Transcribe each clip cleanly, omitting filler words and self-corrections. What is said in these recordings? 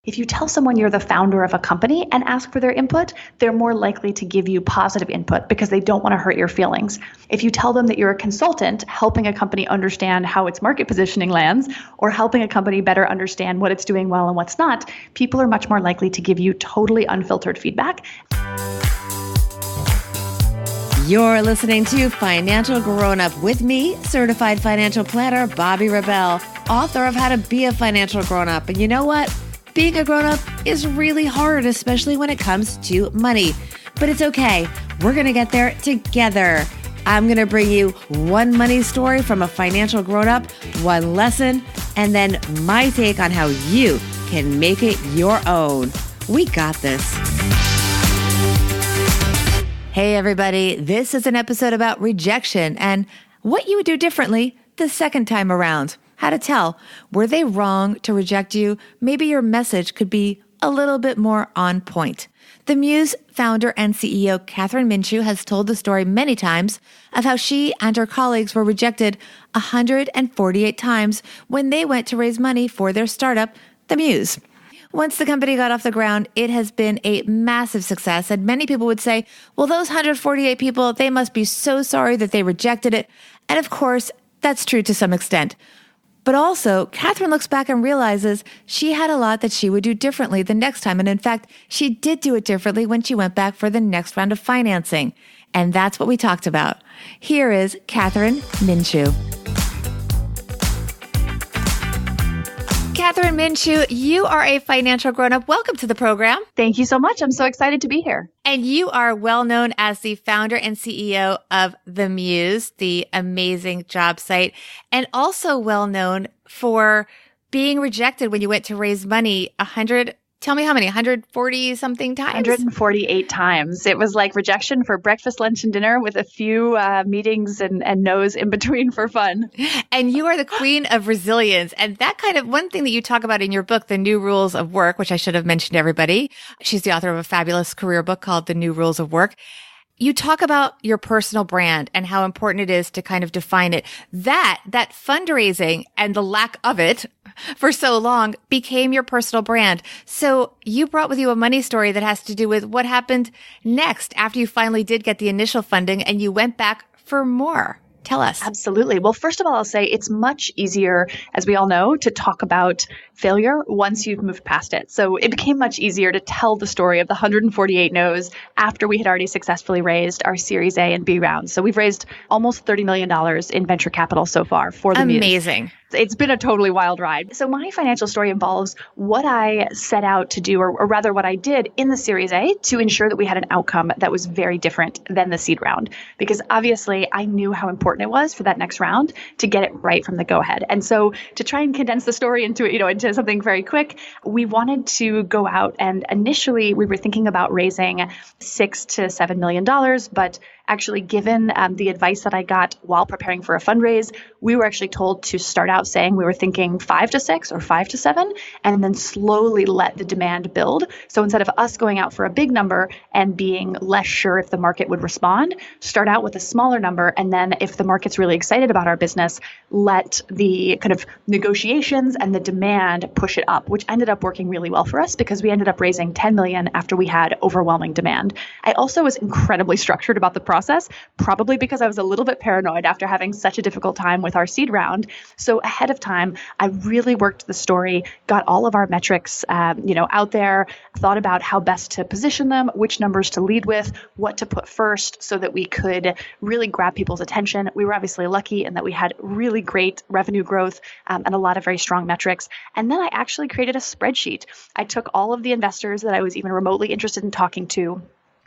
If you tell someone you're the founder of a company and ask for their input, they're more likely to give you positive input because they don't want to hurt your feelings. If you tell them that you're a consultant helping a company understand how its market positioning lands or helping a company better understand what it's doing well and what's not, people are much more likely to give you totally unfiltered feedback. You're listening to Financial Grown-Up with me, certified financial planner Bobbi Rebell, author of How to Be a Financial Grown-Up. And you know what? Being a grown-up is really hard, especially when it comes to money. But it's okay. We're going to get there together. I'm going to bring you one money story from a financial grown-up, one lesson, and then my take on how you can make it your own. We got this. Hey, everybody. This is an episode about rejection and what you would do differently the second time around. How to tell. Were they wrong to reject you? Maybe your message could be a little bit more on point. The Muse founder and CEO Kathryn Minshew has told the story many times of how she and her colleagues were rejected 148 times when they went to raise money for their startup, the Muse. Once the company got off the ground, it has been a massive success, and many people would say, well, those 148 people, they must be so sorry that they rejected it. And of course, that's true to some extent. But also, Kathryn looks back and realizes she had a lot that she would do differently the next time. And in fact, she did do it differently when she went back for the next round of financing. And that's what we talked about. Here is Kathryn Minshew. Kathryn Minshew, you are a financial grown-up. Welcome to the program. Thank you so much. I'm so excited to be here. And you are well known as the founder and CEO of the Muse, the amazing job site, and also well known for being rejected when you went to raise money 140 something times? 148 times. It was like rejection for breakfast, lunch, and dinner with a few meetings and no's in between for fun. And you are the queen of resilience. And that kind of one thing that you talk about in your book, The New Rules of Work, which I should have mentioned to everybody. She's the author of a fabulous career book called The New Rules of Work. You talk about your personal brand and how important it is to kind of define it. That fundraising and the lack of it for so long became your personal brand. So you brought with you a money story that has to do with what happened next after you finally did get the initial funding and you went back for more. Tell us. Absolutely. Well, first of all, I'll say it's much easier, as we all know, to talk about failure once you've moved past it. So it became much easier to tell the story of the 148 no's after we had already successfully raised our Series A and B rounds. So we've raised almost $30 million in venture capital so far for the Muse. Amazing. It's been a totally wild ride. So my financial story involves what I set out to do, or rather what I did in the Series A to ensure that we had an outcome that was very different than the seed round. Because obviously I knew how important it was for that next round to get it right from the go-ahead. And so to try and condense the story into something very quick, we wanted to go out and initially we were thinking about raising $6 to $7 million, but actually, given the advice that I got while preparing for a fundraise, we were actually told to start out saying we were thinking 5 to 6 or 5 to 7, and then slowly let the demand build. So instead of us going out for a big number and being less sure if the market would respond, start out with a smaller number, and then if the market's really excited about our business, let the kind of negotiations and the demand push it up, which ended up working really well for us because we ended up raising $10 million after we had overwhelming demand. I also was incredibly structured about the process, probably because I was a little bit paranoid after having such a difficult time with our seed round. So ahead of time, I really worked the story, got all of our metrics, out there, thought about how best to position them, which numbers to lead with, what to put first so that we could really grab people's attention. We were obviously lucky in that we had really great revenue growth and a lot of very strong metrics. And then I actually created a spreadsheet. I took all of the investors that I was even remotely interested in talking to,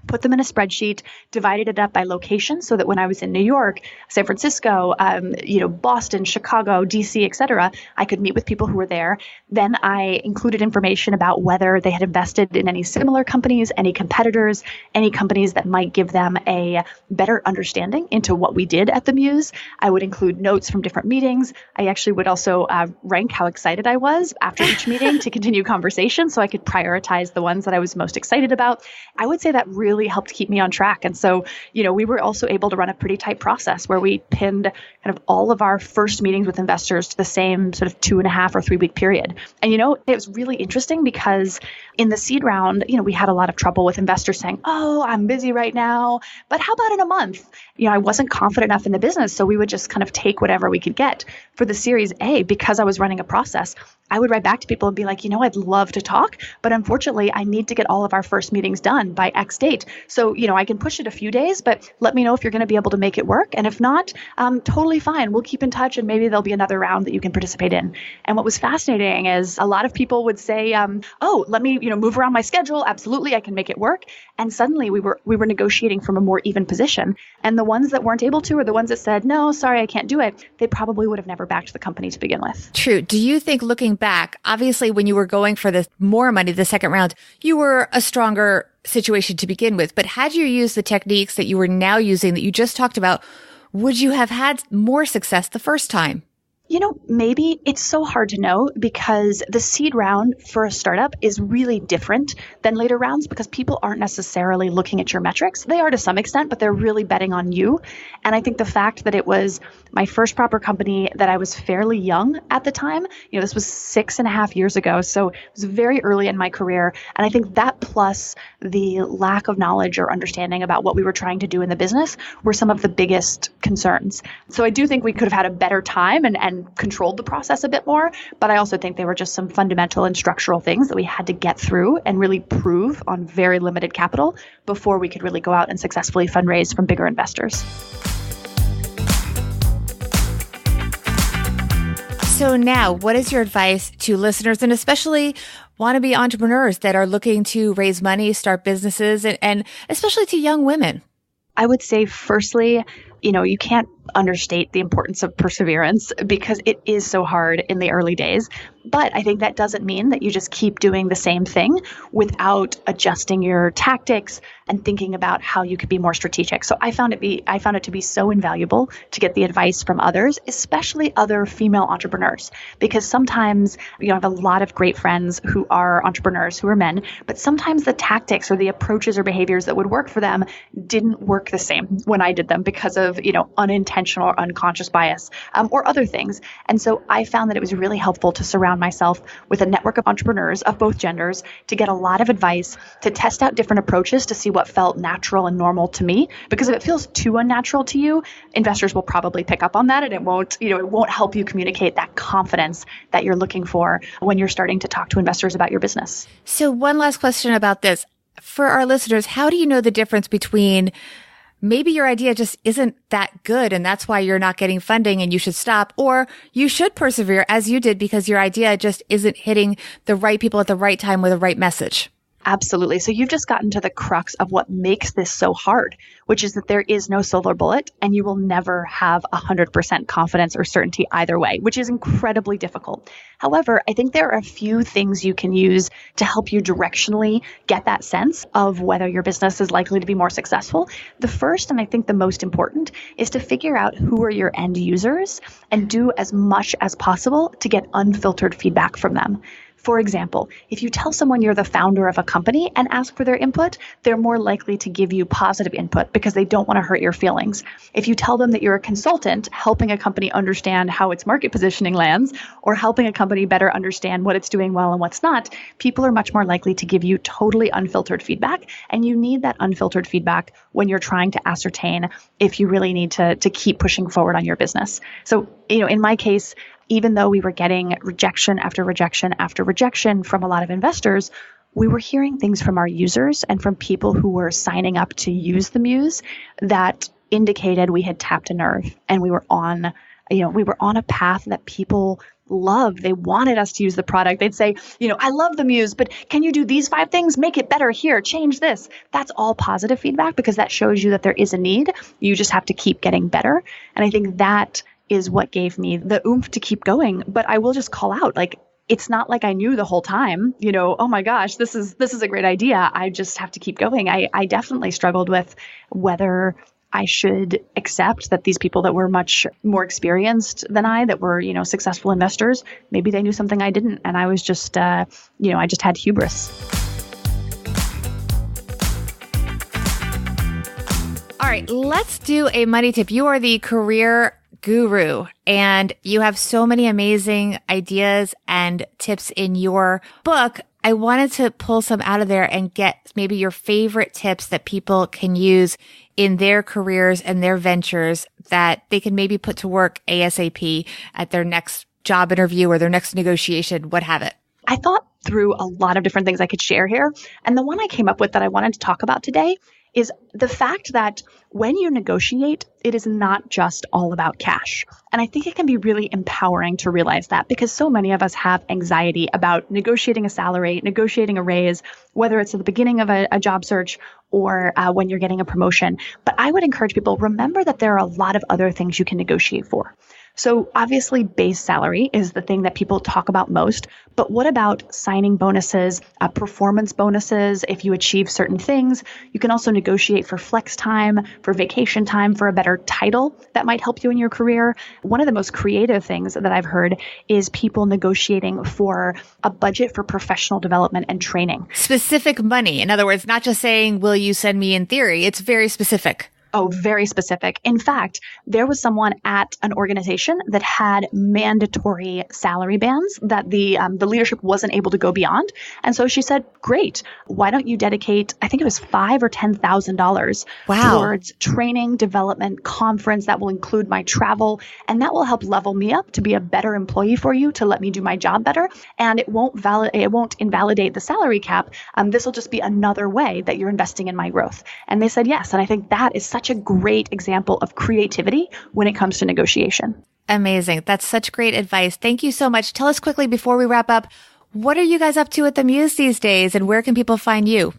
put them in a spreadsheet, divided it up by location so that when I was in New York, San Francisco, Boston, Chicago, DC, et cetera, I could meet with people who were there. Then I included information about whether they had invested in any similar companies, any competitors, any companies that might give them a better understanding into what we did at the Muse. I would include notes from different meetings. I actually would also rank how excited I was after each meeting to continue conversation so I could prioritize the ones that I was most excited about. I would say that really helped keep me on track. And so, we were also able to run a pretty tight process where we pinned kind of all of our first meetings with investors to the same sort of 2.5 or 3 week period. And, it was really interesting because in the seed round, we had a lot of trouble with investors saying, oh, I'm busy right now, but how about in a month? I wasn't confident enough in the business, so we would just kind of take whatever we could get. For the Series A, because I was running a process, I would write back to people and be like, I'd love to talk, but unfortunately, I need to get all of our first meetings done by X date. So, I can push it a few days, but let me know if you're going to be able to make it work. And if not, totally fine. We'll keep in touch and maybe there'll be another round that you can participate in. And what was fascinating is a lot of people would say, oh, let me, move around my schedule. Absolutely, I can make it work. And suddenly we were negotiating from a more even position. And the ones that weren't able to, or the ones that said, no, sorry, I can't do it, they probably would have never backed the company to begin with. True. Do you think, looking back, obviously when you were going for the more money, the second round, you were a stronger situation to begin with, but had you used the techniques that you were now using that you just talked about, would you have had more success the first time? Maybe. It's so hard to know because the seed round for a startup is really different than later rounds because people aren't necessarily looking at your metrics. They are to some extent, but they're really betting on you. And I think the fact that it was my first proper company, that I was fairly young at the time, this was 6.5 years ago. So it was very early in my career. And I think that plus the lack of knowledge or understanding about what we were trying to do in the business were some of the biggest concerns. So I do think we could have had a better time and controlled the process a bit more. But I also think they were just some fundamental and structural things that we had to get through and really prove on very limited capital before we could really go out and successfully fundraise from bigger investors. So now, what is your advice to listeners and especially wannabe entrepreneurs that are looking to raise money, start businesses, and especially to young women? I would say, firstly, you can't understate the importance of perseverance because it is so hard in the early days. But I think that doesn't mean that you just keep doing the same thing without adjusting your tactics and thinking about how you could be more strategic. So I found it to be so invaluable to get the advice from others, especially other female entrepreneurs, because sometimes, I have a lot of great friends who are entrepreneurs who are men, but sometimes the tactics or the approaches or behaviors that would work for them didn't work the same when I did them because of, unintentional or unconscious bias or other things. And so I found that it was really helpful to surround myself with a network of entrepreneurs of both genders to get a lot of advice, to test out different approaches to see what felt natural and normal to me. Because if it feels too unnatural to you, investors will probably pick up on that, and it won't help you communicate that confidence that you're looking for when you're starting to talk to investors about your business. So one last question about this. For our listeners, how do you know the difference between maybe your idea just isn't that good and that's why you're not getting funding and you should stop, or you should persevere as you did because your idea just isn't hitting the right people at the right time with the right message? Absolutely. So you've just gotten to the crux of what makes this so hard, which is that there is no silver bullet and you will never have 100% confidence or certainty either way, which is incredibly difficult. However, I think there are a few things you can use to help you directionally get that sense of whether your business is likely to be more successful. The first, and I think the most important, is to figure out who are your end users and do as much as possible to get unfiltered feedback from them. For example, if you tell someone you're the founder of a company and ask for their input, they're more likely to give you positive input because they don't want to hurt your feelings. If you tell them that you're a consultant helping a company understand how its market positioning lands or helping a company better understand what it's doing well and what's not, people are much more likely to give you totally unfiltered feedback. And you need that unfiltered feedback when you're trying to ascertain if you really need to keep pushing forward on your business. So, in my case, even though we were getting rejection after rejection after rejection from a lot of investors, we were hearing things from our users and from people who were signing up to use the Muse that indicated we had tapped a nerve and we were on a path that people loved. They wanted us to use the product. They'd say, I love the Muse, but can you do these 5 things? Make it better here. Change this. That's all positive feedback because that shows you that there is a need. You just have to keep getting better. And I think that is what gave me the oomph to keep going. But I will just call out, it's not like I knew the whole time, oh my gosh, this is a great idea. I just have to keep going. I definitely struggled with whether I should accept that these people that were much more experienced than I, that were, successful investors, maybe they knew something I didn't. And I was just, I just had hubris. All right, let's do a money tip. You are the career guru, and you have so many amazing ideas and tips in your book. I wanted to pull some out of there and get maybe your favorite tips that people can use in their careers and their ventures that they can maybe put to work ASAP at their next job interview or their next negotiation, what have it. I thought through a lot of different things I could share here. And the one I came up with that I wanted to talk about today is the fact that when you negotiate, it is not just all about cash. And I think it can be really empowering to realize that, because so many of us have anxiety about negotiating a salary, negotiating a raise, whether it's at the beginning of a job search or when you're getting a promotion. But I would encourage people, remember that there are a lot of other things you can negotiate for. So obviously base salary is the thing that people talk about most, but what about signing bonuses, performance bonuses? If you achieve certain things, you can also negotiate for flex time, for vacation time, for a better title that might help you in your career. One of the most creative things that I've heard is people negotiating for a budget for professional development and training. Specific money. In other words, not just saying, will you send me in theory? It's very specific. Oh, very specific. In fact, there was someone at an organization that had mandatory salary bands that the leadership wasn't able to go beyond. And so she said, great, why don't you dedicate, I think it was $5,000 or $10,000 towards training, development, conference that will include my travel. And that will help level me up to be a better employee for you, to let me do my job better. And it won't invalidate the salary cap. This will just be another way that you're investing in my growth. And they said yes. And I think that is such a great example of creativity when it comes to negotiation. Amazing. That's such great advice. Thank you so much. Tell us quickly before we wrap up, what are you guys up to at the Muse these days, and where can people find you?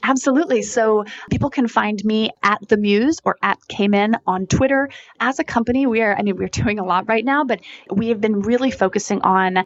Absolutely. So people can find me at The Muse or at Cayman on Twitter. As a company, we're doing a lot right now, but we have been really focusing on,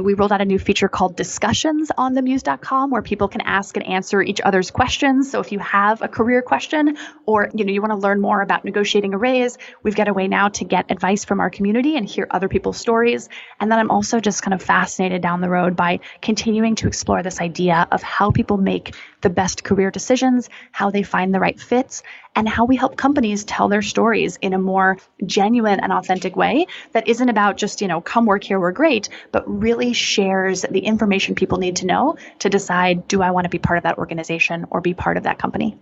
we rolled out a new feature called Discussions on themuse.com where people can ask and answer each other's questions. So if you have a career question or, you want to learn more about negotiating a raise, we've got a way now to get advice from our community and hear other people's stories. And then I'm also just kind of fascinated down the road by continuing to explore this idea of how people make the best career decisions, how they find the right fits, and how we help companies tell their stories in a more genuine and authentic way that isn't about just, come work here, we're great, but really shares the information people need to know to decide, do I want to be part of that organization or be part of that company?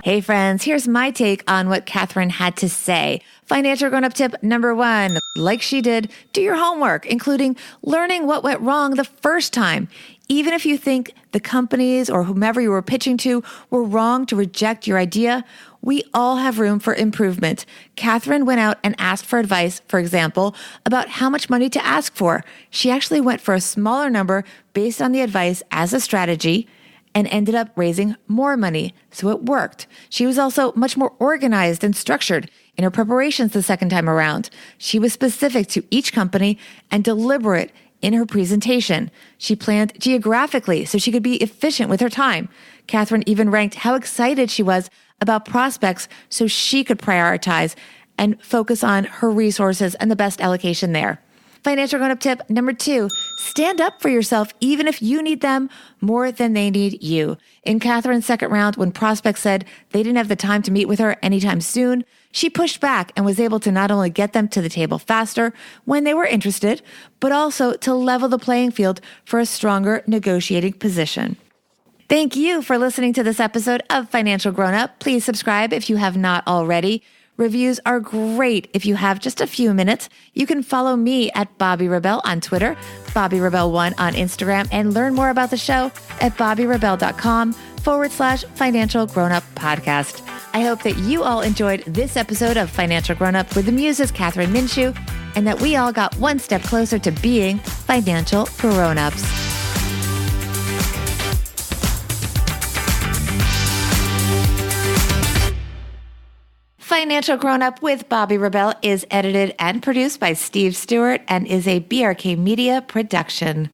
Hey friends, here's my take on what Kathryn had to say. Financial grown-up tip number 1, like she did, do your homework, including learning what went wrong the first time. Even if you think the companies or whomever you were pitching to were wrong to reject your idea, we all have room for improvement. Kathryn went out and asked for advice, for example, about how much money to ask for. She actually went for a smaller number based on the advice as a strategy and ended up raising more money, so it worked. She was also much more organized and structured in her preparations the second time around. She was specific to each company and deliberate in her presentation. She planned geographically so she could be efficient with her time. Kathryn even ranked how excited she was about prospects so she could prioritize and focus on her resources and the best allocation there. Financial grown-up tip number 2, stand up for yourself even if you need them more than they need you. In Kathryn's second round, when prospects said they didn't have the time to meet with her anytime soon, she pushed back and was able to not only get them to the table faster when they were interested, but also to level the playing field for a stronger negotiating position. Thank you for listening to this episode of Financial Grown Up. Please subscribe if you have not already. Reviews are great if you have just a few minutes. You can follow me at Bobby Rebel on Twitter, Bobby Rebel1 on Instagram, and learn more about the show at bobbyrebel.com/financial grown up podcast. I hope that you all enjoyed this episode of Financial Grown Up with the Muse's Kathryn Minshew, and that we all got one step closer to being financial grown-ups. Financial Grown Up with Bobby Rebel is edited and produced by Steve Stewart and is a BRK Media production.